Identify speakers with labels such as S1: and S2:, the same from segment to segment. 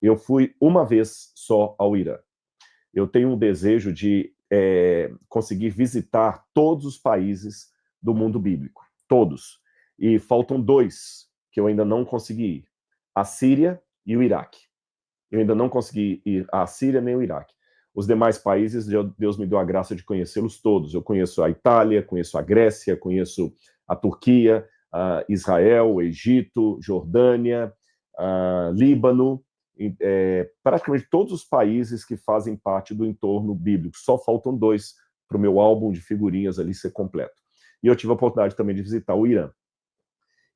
S1: Eu fui uma vez só ao Irã. Eu tenho um desejo de conseguir visitar todos os países do mundo bíblico, todos. E faltam dois que eu ainda não consegui ir: a Síria e o Iraque. Eu ainda não consegui ir à Síria nem ao Iraque. Os demais países, Deus me deu a graça de conhecê-los todos. Eu conheço a Itália, conheço a Grécia, conheço a Turquia, Israel, Egito, Jordânia, Líbano, praticamente todos os países que fazem parte do entorno bíblico. Só faltam dois para o meu álbum de figurinhas ali ser completo. E eu tive a oportunidade também de visitar o Irã.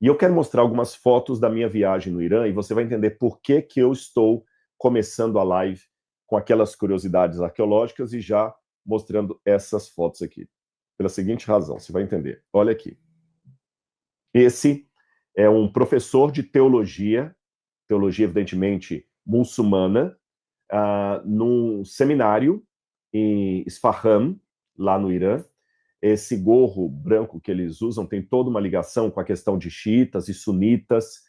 S1: E eu quero mostrar algumas fotos da minha viagem no Irã, e você vai entender por que que eu estou começando a live com aquelas curiosidades arqueológicas e já mostrando essas fotos aqui. Pela seguinte razão, você vai entender. Olha aqui. Esse é um professor de teologia evidentemente muçulmana, num seminário em Isfahan, lá no Irã. Esse gorro branco que eles usam tem toda uma ligação com a questão de xiitas e sunitas.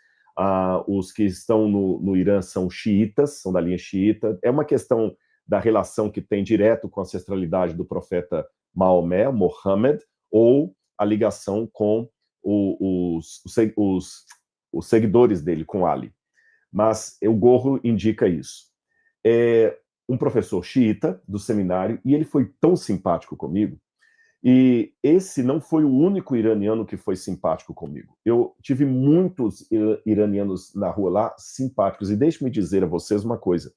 S1: Os que estão no Irã são xiitas, são da linha xiita. É uma questão da relação que tem direto com a ancestralidade do profeta Maomé, Mohammed, ou a ligação com os seguidores dele, com Ali. Mas o gorro indica isso. É um professor xiita do seminário, e ele foi tão simpático comigo. E esse não foi o único iraniano que foi simpático comigo. Eu tive muitos iranianos na rua lá simpáticos. E deixe-me dizer a vocês uma coisa.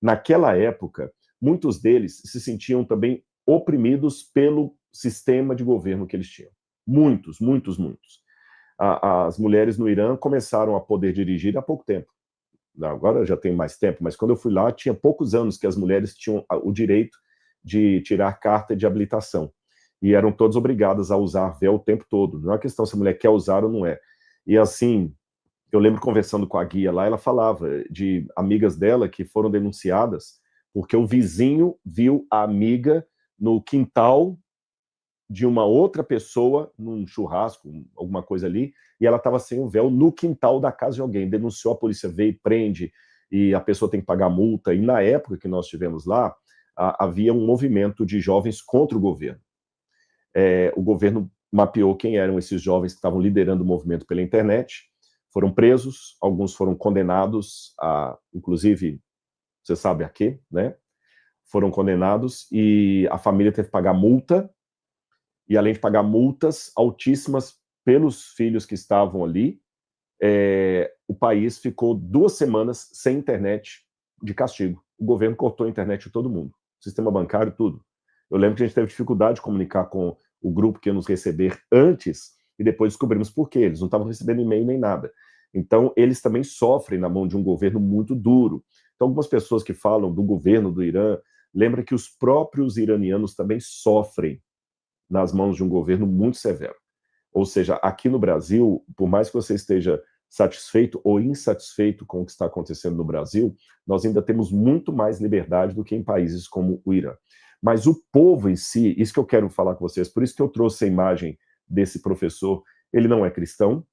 S1: Naquela época, muitos deles se sentiam também oprimidos pelo sistema de governo que eles tinham. Muitos, muitos, muitos. As mulheres no Irã começaram a poder dirigir há pouco tempo. Agora já tem mais tempo, mas quando eu fui lá, tinha poucos anos que as mulheres tinham o direito de tirar carta de habilitação. E eram todas obrigadas a usar véu o tempo todo. Não é uma questão se a mulher quer usar ou não é. E assim, eu lembro conversando com a guia lá, ela falava de amigas dela que foram denunciadas porque o vizinho viu a amiga no quintal de uma outra pessoa, num churrasco, alguma coisa ali, e ela estava sem o véu no quintal da casa de alguém. Denunciou, a polícia veio, prende, e a pessoa tem que pagar multa. E na época que nós estivemos lá, havia um movimento de jovens contra o governo. O governo mapeou quem eram esses jovens que estavam liderando o movimento pela internet, foram presos, alguns foram condenados inclusive, você sabe a quê, né? Foram condenados e a família teve que pagar multa, e além de pagar multas altíssimas pelos filhos que estavam ali, o país ficou 2 semanas sem internet de castigo. O governo cortou a internet de todo mundo, sistema bancário, tudo. Eu lembro que a gente teve dificuldade de comunicar com o grupo que ia nos receber antes, e depois descobrimos por quê. Eles não estavam recebendo e-mail nem nada. Então, eles também sofrem na mão de um governo muito duro. Então, algumas pessoas que falam do governo do Irã, lembram que os próprios iranianos também sofrem nas mãos de um governo muito severo. Ou seja, aqui no Brasil, por mais que você esteja satisfeito ou insatisfeito com o que está acontecendo no Brasil, nós ainda temos muito mais liberdade do que em países como o Irã. Mas o povo em si, isso que eu quero falar com vocês, por isso que eu trouxe a imagem desse professor. Ele não é cristão,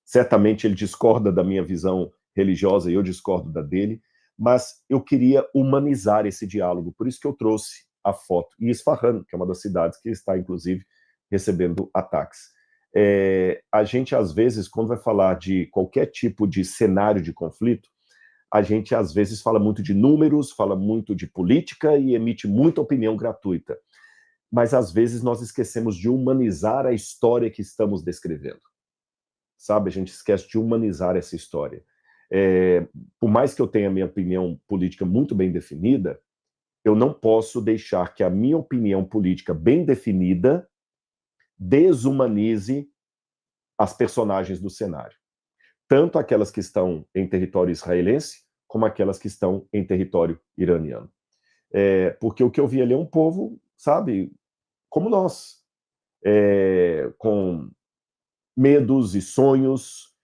S1: certamente ele discorda da minha visão religiosa e eu discordo da dele, mas eu queria humanizar esse diálogo, por isso que eu trouxe a foto. E Isfahan, que é uma das cidades que está, inclusive, recebendo ataques. A gente, às vezes, quando vai falar de qualquer tipo de cenário de conflito, a gente, às vezes, fala muito de números, fala muito de política e emite muita opinião gratuita. Mas, às vezes, nós esquecemos de humanizar a história que estamos descrevendo. Sabe? A gente esquece de humanizar essa história. Por mais que eu tenha a minha opinião política muito bem definida, eu não posso deixar que a minha opinião política bem definida desumanize as personagens do cenário. Tanto aquelas que estão em território israelense, como aquelas que estão em território iraniano. Porque o que eu vi ali é um povo, sabe, como nós, com medos e sonhos,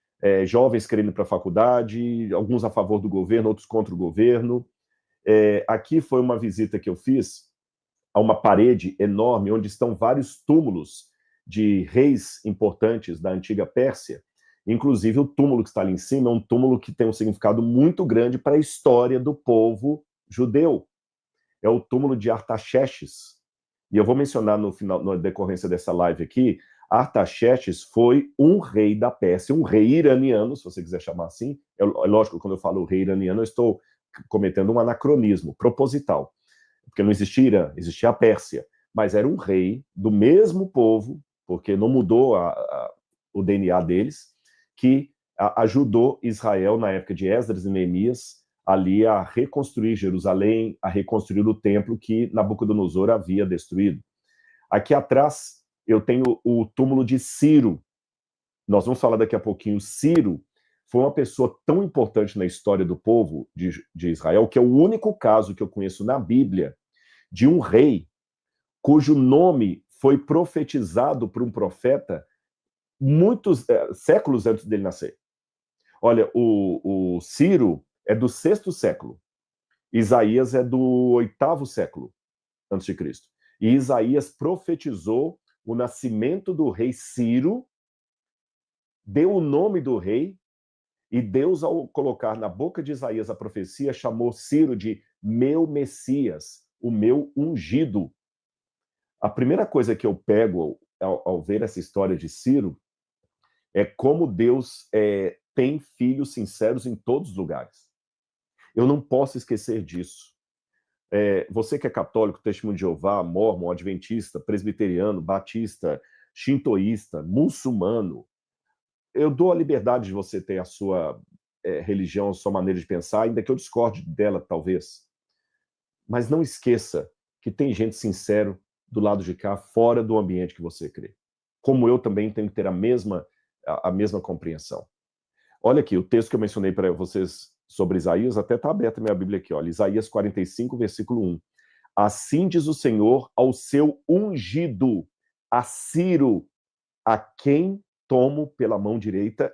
S1: jovens querendo ir para a faculdade, alguns a favor do governo, outros contra o governo. Aqui foi uma visita que eu fiz a uma parede enorme, onde estão vários túmulos de reis importantes da antiga Pérsia, Inclusive, o túmulo que está ali em cima é um túmulo que tem um significado muito grande para a história do povo judeu. É o túmulo de Artaxerxes. E eu vou mencionar no final, na decorrência dessa live aqui, Artaxerxes foi um rei da Pérsia, um rei iraniano, se você quiser chamar assim. É lógico, quando eu falo rei iraniano, eu estou cometendo um anacronismo proposital, porque não existia Irã, existia a Pérsia, mas era um rei do mesmo povo, porque não mudou o DNA deles, que ajudou Israel na época de Esdras e Neemias ali a reconstruir Jerusalém, a reconstruir o templo que Nabucodonosor havia destruído. Aqui atrás eu tenho o túmulo de Ciro. Nós vamos falar daqui a pouquinho. Ciro foi uma pessoa tão importante na história do povo de Israel, que é o único caso que eu conheço na Bíblia de um rei cujo nome foi profetizado por um profeta muitos séculos antes dele nascer. Olha, o Ciro é do 6º século. Isaías é do 8º século antes de Cristo. E Isaías profetizou o nascimento do rei Ciro, deu o nome do rei, e Deus, ao colocar na boca de Isaías a profecia, chamou Ciro de meu Messias, o meu ungido. A primeira coisa que eu pego ao ver essa história de Ciro é como Deus tem filhos sinceros em todos os lugares. Eu não posso esquecer disso. Você que é católico, testemunho de Jeová, mórmon, adventista, presbiteriano, batista, shintoísta, muçulmano, eu dou a liberdade de você ter a sua religião, a sua maneira de pensar, ainda que eu discorde dela, talvez. Mas não esqueça que tem gente sincero do lado de cá, fora do ambiente que você crê. Como eu também tenho que ter a mesma compreensão. Olha aqui, o texto que eu mencionei para vocês sobre Isaías, até está aberta a minha Bíblia aqui, olha, Isaías 45, versículo 1. Assim diz o Senhor ao seu ungido, a Ciro, a quem tomo pela mão direita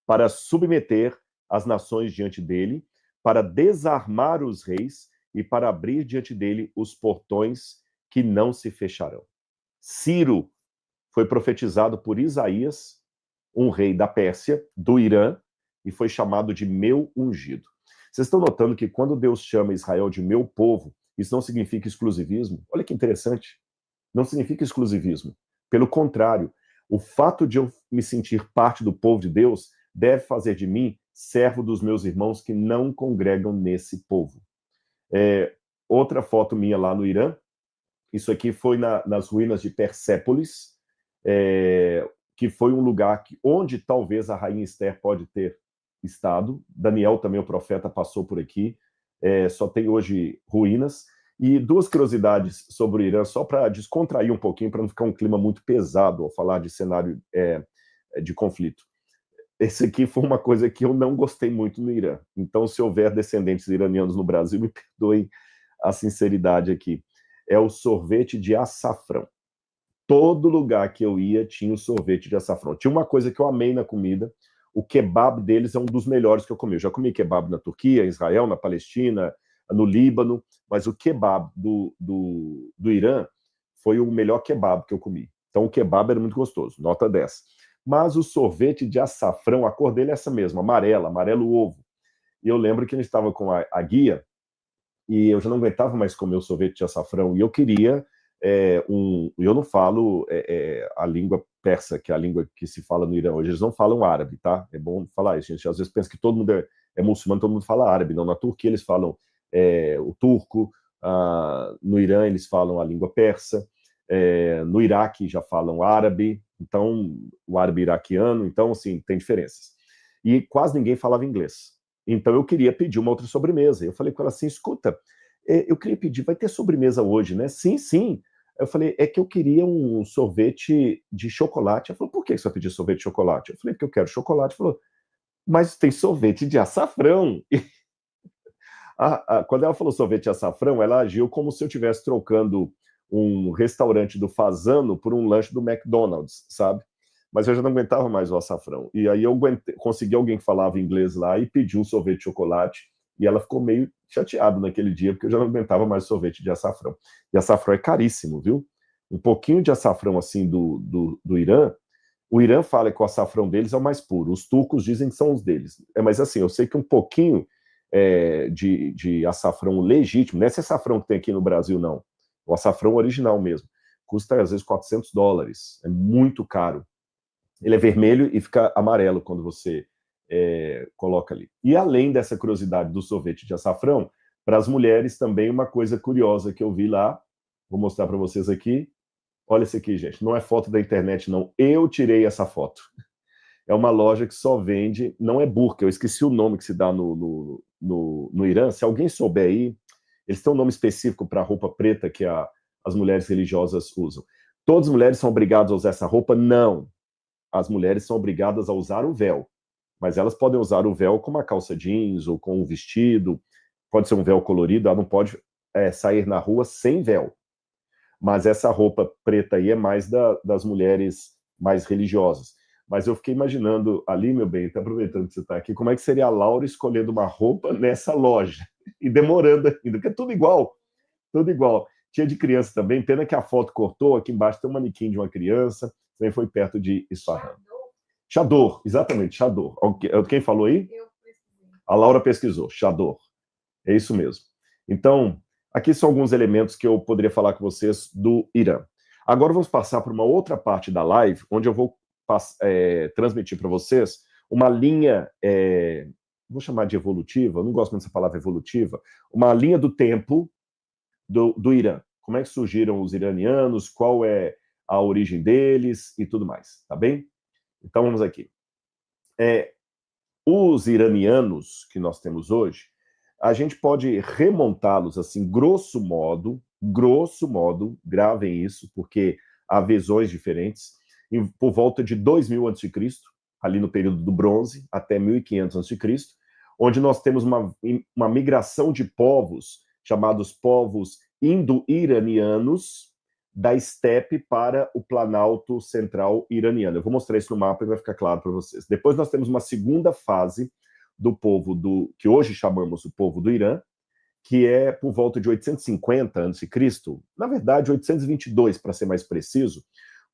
S1: para submeter as nações diante dele, para desarmar os reis e para abrir diante dele os portões que não se fecharão. Ciro foi profetizado por Isaías, um rei da Pérsia, do Irã, e foi chamado de meu ungido. Vocês estão notando que quando Deus chama Israel de meu povo, isso não significa exclusivismo? Olha que interessante. Não significa exclusivismo. Pelo contrário, o fato de eu me sentir parte do povo de Deus deve fazer de mim servo dos meus irmãos que não congregam nesse povo. Outra foto minha lá no Irã, isso aqui foi nas ruínas de Persépolis, que foi um lugar onde talvez a rainha Esther pode ter estado. Daniel também, o profeta, passou por aqui. Só tem hoje ruínas. E duas curiosidades sobre o Irã, só para descontrair um pouquinho, para não ficar um clima muito pesado ao falar de cenário de conflito. Esse aqui foi uma coisa que eu não gostei muito no Irã. Então, se houver descendentes iranianos no Brasil, me perdoem a sinceridade aqui. É o sorvete de açafrão. Todo lugar que eu ia tinha o sorvete de açafrão. Tinha uma coisa que eu amei na comida, o kebab deles é um dos melhores que eu comi. Eu já comi kebab na Turquia, em Israel, na Palestina, no Líbano, mas o kebab do Irã foi o melhor kebab que eu comi. Então o kebab era muito gostoso, nota 10. Mas o sorvete de açafrão, a cor dele é essa mesma, amarelo ovo. E eu lembro que a gente estava com a guia, e eu já não aguentava mais comer o sorvete de açafrão, e eu queria eu não falo a língua persa, que é a língua que se fala no Irã hoje, eles não falam árabe, tá? É bom falar isso, gente às vezes pensa que todo mundo é muçulmano, todo mundo fala árabe, não, na Turquia eles falam o turco, no Irã eles falam a língua persa, no Iraque já falam árabe, então o árabe iraquiano, então assim, tem diferenças. E quase ninguém falava inglês. Então eu queria pedir uma outra sobremesa. Eu falei com ela assim, escuta, eu queria pedir, vai ter sobremesa hoje, né? Sim, sim. Eu falei, é que eu queria um sorvete de chocolate. Ela falou, por que você vai pedir sorvete de chocolate? Eu falei, porque eu quero chocolate. Ela falou, mas tem sorvete de açafrão. Quando ela falou sorvete de açafrão, ela agiu como se eu estivesse trocando um restaurante do Fazano por um lanche do McDonald's, sabe? Mas eu já não aguentava mais o açafrão. E aí eu consegui alguém que falava inglês lá e pedi um sorvete de chocolate. E ela ficou meio chateada naquele dia, porque eu já não aguentava mais sorvete de açafrão. E açafrão é caríssimo, viu? Um pouquinho de açafrão assim do Irã, O Irã fala que o açafrão deles é o mais puro, os turcos dizem que são os deles. Mas assim, eu sei que um pouquinho de açafrão legítimo, não é esse açafrão que tem aqui no Brasil, não. O açafrão original mesmo. Custa, às vezes, $400. É muito caro. Ele é vermelho e fica amarelo quando você coloca ali. E além dessa curiosidade do sorvete de açafrão, para as mulheres também uma coisa curiosa que eu vi lá, vou mostrar para vocês aqui. Olha isso aqui, gente. Não é foto da internet, não. Eu tirei essa foto. É uma loja que só vende, não é burca, eu esqueci o nome que se dá no Irã. Se alguém souber aí, eles têm um nome específico para a roupa preta que as mulheres religiosas usam. Todas as mulheres são obrigadas a usar essa roupa? Não. As mulheres são obrigadas a usar o véu. Mas elas podem usar o véu com uma calça jeans ou com um vestido. Pode ser um véu colorido, ela não pode sair na rua sem véu. Mas essa roupa preta aí é mais das mulheres mais religiosas. Mas eu fiquei imaginando ali, meu bem, até aproveitando que você está aqui, como é que seria a Laura escolhendo uma roupa nessa loja? E demorando ainda, porque é tudo igual. Tudo igual. Tinha de criança também, pena que a foto cortou, aqui embaixo tem um manequim de uma criança, também foi perto de Isfahan. Chador, exatamente, Chador. Quem falou aí? Eu pesquisei. A Laura pesquisou, Chador. É isso mesmo. Então, aqui são alguns elementos que eu poderia falar com vocês do Irã. Agora vamos passar para uma outra parte da live, onde eu vou transmitir para vocês uma linha, vou chamar de evolutiva, eu não gosto muito dessa palavra evolutiva, uma linha do tempo do Irã. Como é que surgiram os iranianos, qual é a origem deles e tudo mais, tá bem? Então vamos aqui. Os iranianos que nós temos hoje, a gente pode remontá-los assim, grosso modo, gravem isso, porque há visões diferentes, por volta de 2000 a.C., ali no período do bronze, até 1500 a.C., onde nós temos uma migração de povos, chamados povos indo-iranianos, da estepe para o planalto central iraniano. Eu vou mostrar isso no mapa e vai ficar claro para vocês. Depois nós temos uma segunda fase do povo que hoje chamamos o povo do Irã, que é por volta de 850 a.C., na verdade 822, para ser mais preciso,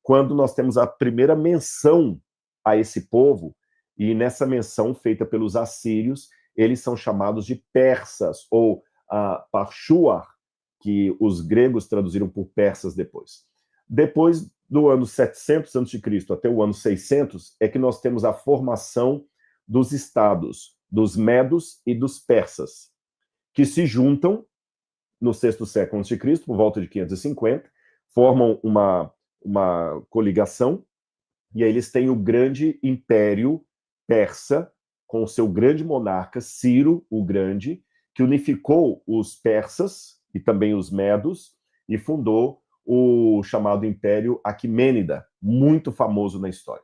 S1: quando nós temos a primeira menção a esse povo, e nessa menção feita pelos assírios, eles são chamados de persas, ou Parshuar, que os gregos traduziram por persas depois. Depois do ano 700 a.C. até o ano 600, é que nós temos a formação dos estados, dos medos e dos persas, que se juntam no sexto século a.C., por volta de 550, formam uma coligação, e aí eles têm o grande império persa, com o seu grande monarca, Ciro o Grande, que unificou os persas e também os medos, e fundou o chamado Império Aquimênida, muito famoso na história.